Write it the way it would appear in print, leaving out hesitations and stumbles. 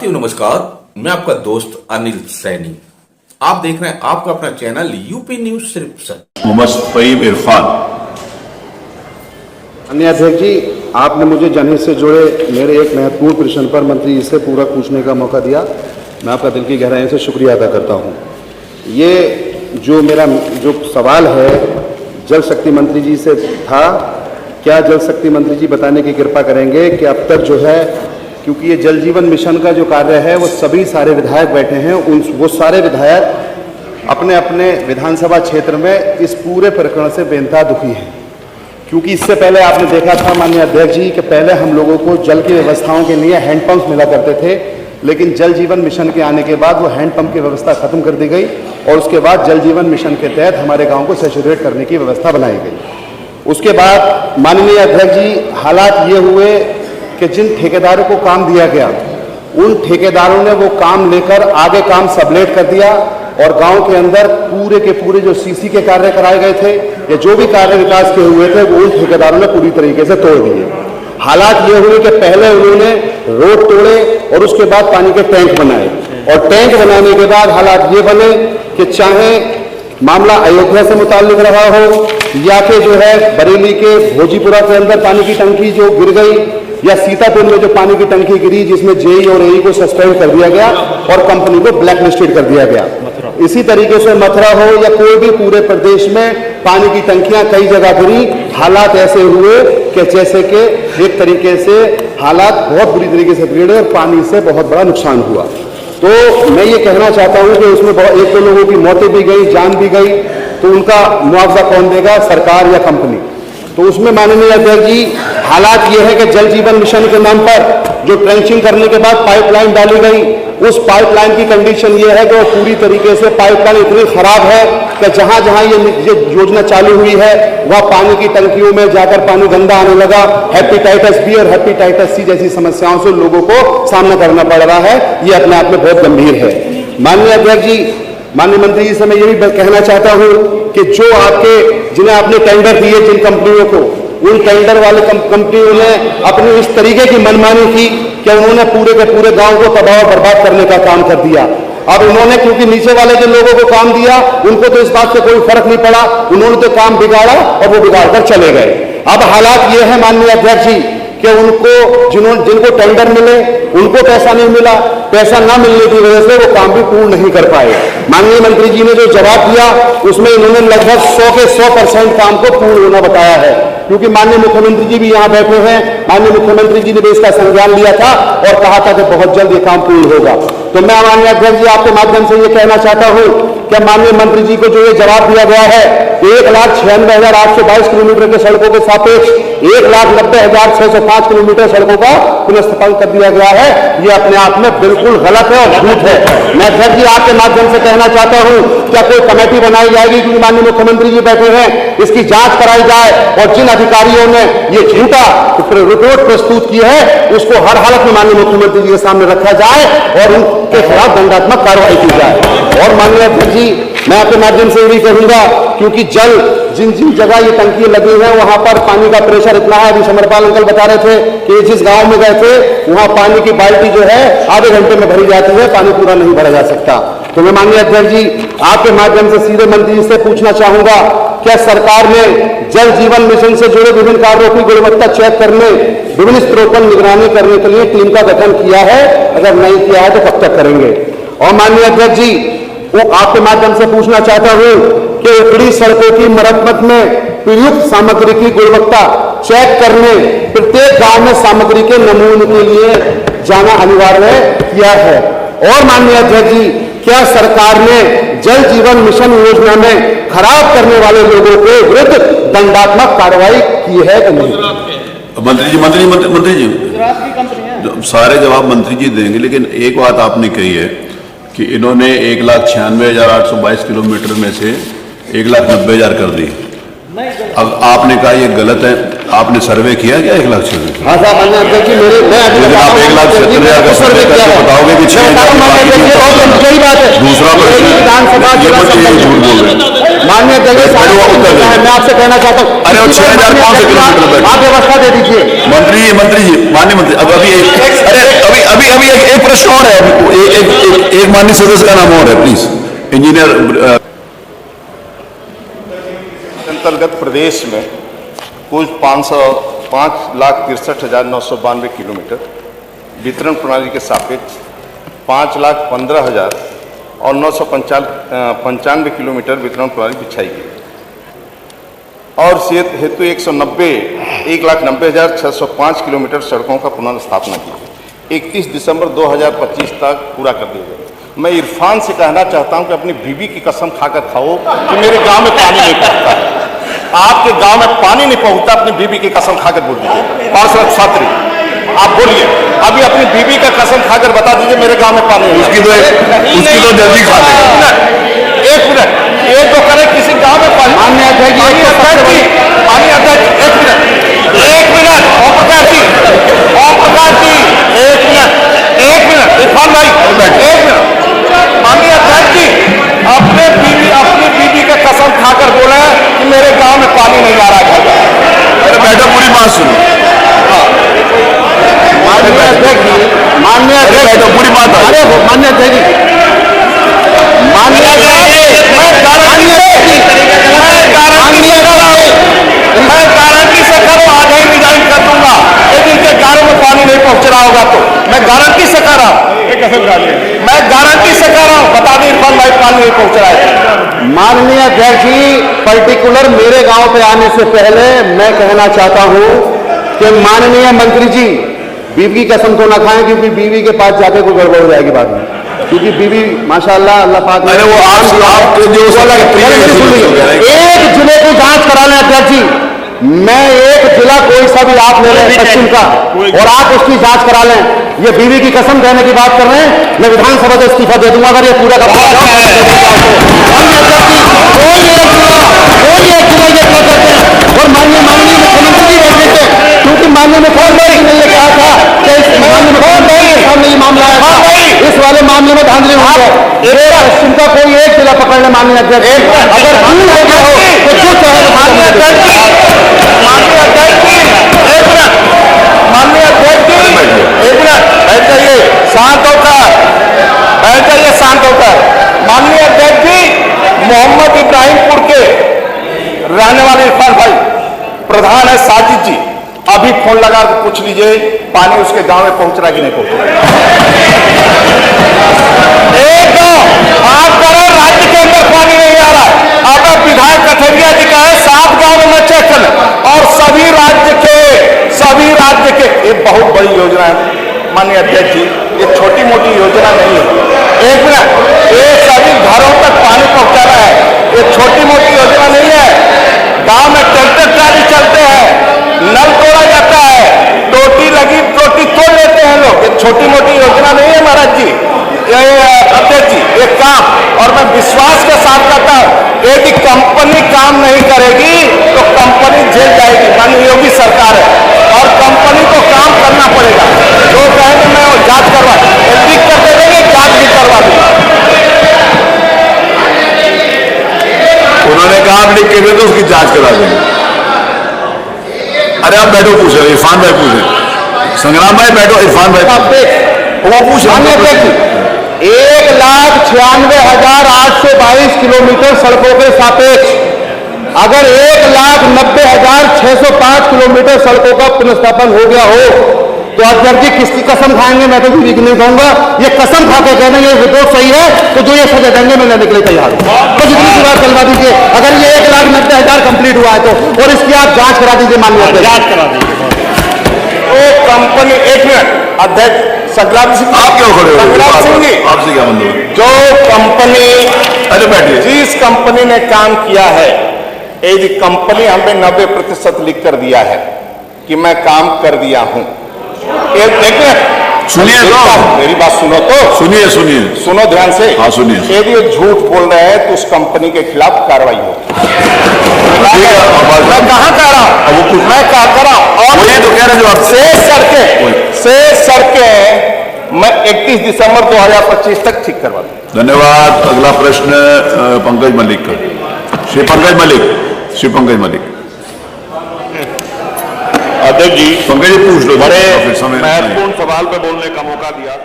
नमस्कार, मैं आपका दोस्त अनिल सैनी। आप देख रहे हैं आपका अपना चैनल यूपी न्यूज सिर्फ सच। मोहम्मद फहीम इरफान। अन्य अध्यक्ष जी, आपने मुझे जनहित से जुड़े मेरे एक महत्वपूर्ण प्रश्न पर मंत्री जी से पूरा पूछने का मौका दिया। मैं आपका दिल की गहराई से शुक्रिया अदा करता हूँ। ये जो मेरा सवाल है जल शक्ति मंत्री जी से था, क्या जल शक्ति मंत्री जी बताने की कृपा करेंगे कि अब तक जो है, क्योंकि ये जल जीवन मिशन का जो कार्य है वो सभी सारे विधायक बैठे हैं, वो सारे विधायक अपने अपने विधानसभा क्षेत्र में इस पूरे प्रकरण से बेनता दुखी हैं। क्योंकि इससे पहले आपने देखा था माननीय अध्यक्ष जी कि पहले हम लोगों को जल की व्यवस्थाओं के लिए हैंडपंप मिला करते थे, लेकिन जल जीवन मिशन के आने के बाद वो हैंडपंप की व्यवस्था खत्म कर दी गई और उसके बाद जल जीवन मिशन के तहत हमारे गाँव को सैचुरेट करने की व्यवस्था बनाई गई। उसके बाद माननीय अध्यक्ष जी, हालात ये हुए कि जिन ठेकेदारों को काम दिया गया उन ठेकेदारों ने वो काम लेकर आगे काम सबलेट कर दिया और गांव के अंदर पूरे के पूरे जो सीसी के कार्य कराए गए थे या जो भी कार्य विकास के हुए थे वो उन ठेकेदारों ने पूरी तरीके से तोड़ दिए। हालात ये हुए कि पहले उन्होंने रोड तोड़े और उसके बाद पानी के टैंक बनाए और टैंक बनाने के बाद हालात ये बने कि चाहे मामला अयोध्या से मुताल्लिक रहा हो या कि जो है बरेली के भोजीपुरा के अंदर पानी की टंकी जो गिर गई या सीतापुर में जो पानी की टंकी गिरी जिसमें जेई और एई को सस्पेंड कर दिया गया और कंपनी को ब्लैक लिस्टेड कर दिया गया। इसी तरीके से मथुरा हो या कोई भी पूरे प्रदेश में पानी की टंकियां कई जगह गिरी। हालात ऐसे हुए कि जैसे कि एक तरीके से हालात बहुत बुरी तरीके से बिगड़े और पानी से बहुत बड़ा नुकसान हुआ। तो मैं ये कहना चाहता हूं कि उसमें एक दो लोगों की मौतें भी गई, जान भी गई, तो उनका मुआवजा कौन देगा, सरकार या कंपनी? तो उसमें माननीय अध्यक्ष जी, हालात ये है कि जल जीवन मिशन के नाम पर जो ट्रेंचिंग करने के बाद पाइपलाइन डाली गई, उस पाइपलाइन की कंडीशन ये है कि वो पूरी तरीके से पाइपलाइन इतनी खराब है कि जहां जहां ये योजना चालू हुई है वह पानी की टंकियों में जाकर पानी गंदा आने लगा। हेपेटाइटिस बी और हेपेटाइटिस सी जैसी समस्याओं से लोगों को सामना करना पड़ रहा है। ये अपने आप में बहुत गंभीर है। माननीय अध्यक्ष जी, माननीय मंत्री जी से मैं ये भी कहना चाहता हूं कि जो जिन्हें आपने टेंडर दिए जिन कंपनियों को, उन टेंडर वाले कंपनियों ने अपनी इस तरीके की मनमानी की कि उन्होंने पूरे के पूरे गांव को तबाह और बर्बाद करने का काम कर दिया। अब उन्होंने, क्योंकि नीचे वाले जो लोगों को काम दिया उनको तो इस बात से कोई फर्क नहीं पड़ा, उन्होंने तो काम बिगाड़ा और वो बिगाड़ कर चले गए। अब हालात ये है माननीय अध्यक्ष जी कि उनको जिनको टेंडर मिले उनको पैसा नहीं मिला, पैसा ना मिलने की वजह से वो काम भी पूर्ण नहीं कर पाए। माननीय मंत्री जी ने जो जवाब दिया उसमें इन्होंने लगभग 100 के 100% काम को पूर्ण होना बताया है, क्योंकि माननीय मुख्यमंत्री जी भी यहाँ बैठे हैं। माननीय मुख्यमंत्री जी ने भी इसका संज्ञान लिया था और कहा था कि बहुत जल्द ये काम पूर्ण होगा। तो मैं माननीय अध्यक्ष जी आपके माध्यम से ये कहना चाहता हूँ कि माननीय मंत्री जी को जो ये जवाब दिया गया है 1,96,822 किलोमीटर के सड़कों के सापेक्ष 1,90,605 किलोमीटर सड़कों का पुनर्स्थापन कर दिया गया है, ये अपने आप में बिल्कुल गलत है और झूठ है। मैं अध्यक्ष जी आपके माध्यम से कहना चाहता हूं, क्या कोई कमेटी बनाई जाएगी, क्योंकि माननीय मुख्यमंत्री जी बैठे हैं, इसकी जांच कराई जाए और जिन अधिकारियों ने ये झूठा रिपोर्ट प्रस्तुत की है उसको हर हालत में माननीय मुख्यमंत्री जी के सामने रखा जाए और उनके खिलाफ दंडात्मक कार्रवाई की जाए। और माननीय अध्यक्ष जी, मैं आपके माध्यम से ये भी कहूंगा, क्योंकि जल जिन जिन जगह ये टंकी लगी है वहां पर पानी का प्रेशर इतना है। अभी समरपाल अंकल बता रहे थे कि जिस गांव में गए थे वहां पानी की बाल्टी जो है आधे घंटे में भरी जाती है, पानी पूरा नहीं भरा जा सकता। तो मैं माननीय अध्यक्ष जी आपके माध्यम से सीधे मंत्री जी से पूछना चाहूंगा, क्या सरकार ने जल जीवन मिशन से जुड़े विभिन्न कार्यों की गुणवत्ता चेक करने, विभिन्न स्तरों पर निगरानी करने के लिए टीम का गठन किया है? अगर नहीं किया है तो कब तक करेंगे? और माननीय अध्यक्ष जी, वो आपके माध्यम से पूछना चाहता हूं कि उखड़ी सड़कों की मरम्मत में प्रयुक्त सामग्री की गुणवत्ता चेक करने प्रत्येक गांव में सामग्री के नमूने के लिए जाना अनिवार्य किया है? और माननीय अध्यक्ष जी, क्या सरकार ने जल जीवन मिशन योजना में खराब करने वाले लोगों के विरुद्ध दंडात्मक कार्रवाई की है कि नहीं? मंत्री जी सारे जवाब मंत्री जी देंगे, लेकिन एक बात आपने कही है कि इन्होंने 1,96,822 किलोमीटर में से 1,90,000 कर दी। अब आपने कहा ये गलत है, आपने सर्वे किया क्या 1,96,000? हाँ साहब, मैंने अध्यक्ष जी लेकिन आप 1,70,000 का सर्वे करके बताओगे कि 6,000 दूसरा दूसरा प्रश्न, ये झूठ बोल रहे हैं। माननीय अध्यक्ष, मैं आपसे कहना चाहता हूँ, अरे वो 6,000 कौन से किलोमीटर? आप व्यवस्था दे दीजिए। मंत्री जी, माननीय मंत्री, अब अभी अभी एक प्रश्न और है, एक माननीय सदस्य का नाम और है, प्लीज। इंजीनियर अंतर्गत प्रदेश में कुल 5,63,992 किलोमीटर वितरण प्रणाली के सापेक्ष 5,15,000 और 995 किलोमीटर वितरण प्रणाली बिछाई गई और सेहत हेतु 1,90,605 किलोमीटर सड़कों का पुनर्स्थापना की गई। 31 दिसंबर 2025 तक पूरा कर दिया गया। मैं इरफान से कहना चाहता हूं कि अपनी बीवी की कसम खाकर खाओ कि मेरे गांव में पानी नहीं पहुंचता। आपके गांव में पानी नहीं पहुंचता, अपनी बीवी की कसम खाकर बोल दीजिए। पार्षद छात्री आप बोलिए, अभी अपनी बीवी का कसम खाकर बता दीजिए मेरे गांव में पानी नहीं। उसकी तो जल्दी खा लेंगे। एक मिनट, एक तो करे किसी गांव में पानी। माननीय अध्यक्ष, माननीय अध्यक्ष, एक मिनट, ओम प्रकाश जी, एक मिनट, इरफान भाई, एक मिनट। माननीय अध्यक्ष जी, अपनी बीवी का कसम खाकर बोले कि मेरे गांव में पानी नहीं आ रहा है। अरे बैठो, पूरी बात सुनो। माननीय अध्यक्ष जी, बैठो, पूरी बात। अरे माननीय अध्यक्ष जी, मैं गारंटी से करो आगे ही रिजाइन कर दूंगा, लेकिन इनके गांव में पानी नहीं पहुंच रहा होगा तो मैं गारंटी से कर रहा हूं, मैं गारंटी से कर रहा हूं, बता दें इरफान भाई पानी नहीं पहुंच रहा है। माननीय अध्यक्ष जी, पर्टिकुलर मेरे गांव पे आने से पहले मैं कहना चाहता हूं कि माननीय मंत्री जी बीवी की कसम तो ना खाएं, क्योंकि बीवी के पास जाके कोई गड़बड़ हो जाएगी बाद में, क्योंकि बीवी माशाल्लाह अल्लाह पाक ने, अरे वो आप जो एक जिले की जांच करा लें अध्यक्ष जी। मैं एक जिला कोई सा भी आप ले लें पश्चिम का और आप उसकी जांच करा लें। ये बीवी की कसम कहने की बात कर रहे हैं, मैं विधानसभा से इस्तीफा दे दूंगा अगर ये पूरा का पूरा कोई एक जिला ये कर देते हैं। और माननीय मुख्यमंत्री जी बैठे थे, क्योंकि माननीय मुख्यमंत्री ने ये कहा था कि इस माननीय मुख्यमंत्री के सामने ये मामला आया था, इस वाले मामले में धांधली हुई है। पश्चिम का कोई एक जिला पकड़ ले माननीय अध्यक्ष, अगर दूर हो गया हो तो जो चाहे माननीय अध्यक्ष जी, एक मिनट बैठ जाइए, शांत होकर। माननीय अध्यक्ष जी, मोहम्मद इब्राहिमपुर के रहने वाले इरफान भाई प्रधान है साजिद जी, अभी फोन लगा के पूछ लीजिए पानी उसके गांव में पहुंच रहा है कि नहीं पहुंच रहा। एक गांव आप करो राज्य के अंदर पानी नहीं आ रहा है, अब विधायक कथेरिया जी का है 7 गांव में मैं चेक कर, और सभी राज्य के ये बहुत बड़ी योजना है माननीय अध्यक्ष जी, ये छोटी मोटी योजना नहीं है। एक मिनट, ये सभी घरों तक पानी पहुंचाना है, ये छोटी मोटी योजना नहीं है। गांव में ट्रैक्टर ट्राली चलते हैं, नल तोड़ा जाता है, टोटी लगी टोटी तोड़ लेते हैं लोग, ये छोटी मोटी योजना नहीं है महाराज जी, अध्यक्ष जी, ये काम। और मैं विश्वास के साथ कहता हूं, यदि कंपनी काम नहीं करेगी तो कंपनी जेल जाएगी। माननीय योगी सरकार है और कंपनी को काम करना पड़ेगा। जो कहेंगे मैं वो जांच करवा लिख कर दे देंगे, जांच भी करवा दूंगा। उन्होंने कहा आप लिख के दे तो उसकी जांच करा देंगे। अरे आप बैठो, पूछो, इरफान भाई पूछे, संग्राम भाई बैठो, इरफान भाई वो पूछ रहे। 1,96,822 किलोमीटर सड़कों के सापेक्ष अगर 1,90,605 किलोमीटर सड़कों का पुनर्स्थापन हो गया हो तो अध्यक्ष जी किसकी कसम खाएंगे? मैं तो बीवी की नहीं कहूंगा, ये कसम खा के कहना ये रिपोर्ट सही है तो जो ये सजा देंगे मैं लेने के लिए तैयार हूं। तो जितनी सी बात चलवा दीजिए, अगर ये 1,90,000 कंप्लीट हुआ है तो, और इसकी आप जांच करा दीजिए माननीय जांच करा दीजिए। तो कंपनी, एक मिनट अध्यक्ष संग्राम सिंह, आप क्यों खड़े हो? संग्राम सिंह जी, आपसे क्या मतलब? जो कंपनी, अरे बैठिए, जिस कंपनी ने काम किया है, यदि कंपनी हमें 90% लिख कर दिया है कि मैं काम कर दिया हूं, ये देखिए, सुनिए तो, मेरी बात सुनो तो, सुनो ध्यान से। हाँ सुनिए। यदि ये झूठ बोल रहे हैं तो उस कंपनी के खिलाफ कार्रवाई होगी। मैं कहां कह रहा हूं, मैं क्या कर रहा हूं, और ये तो कह रहे जो आप शेष सड़कें मैं 31 दिसंबर 2025 तक ठीक करवा दूं। धन्यवाद। अगला प्रश्न पंकज मलिक का। श्री पंकज मलिक अध्यक्ष जी पंकज जी पूछ लो, बड़े फिर समय महत्वपूर्ण सवाल पे बोलने का मौका दिया।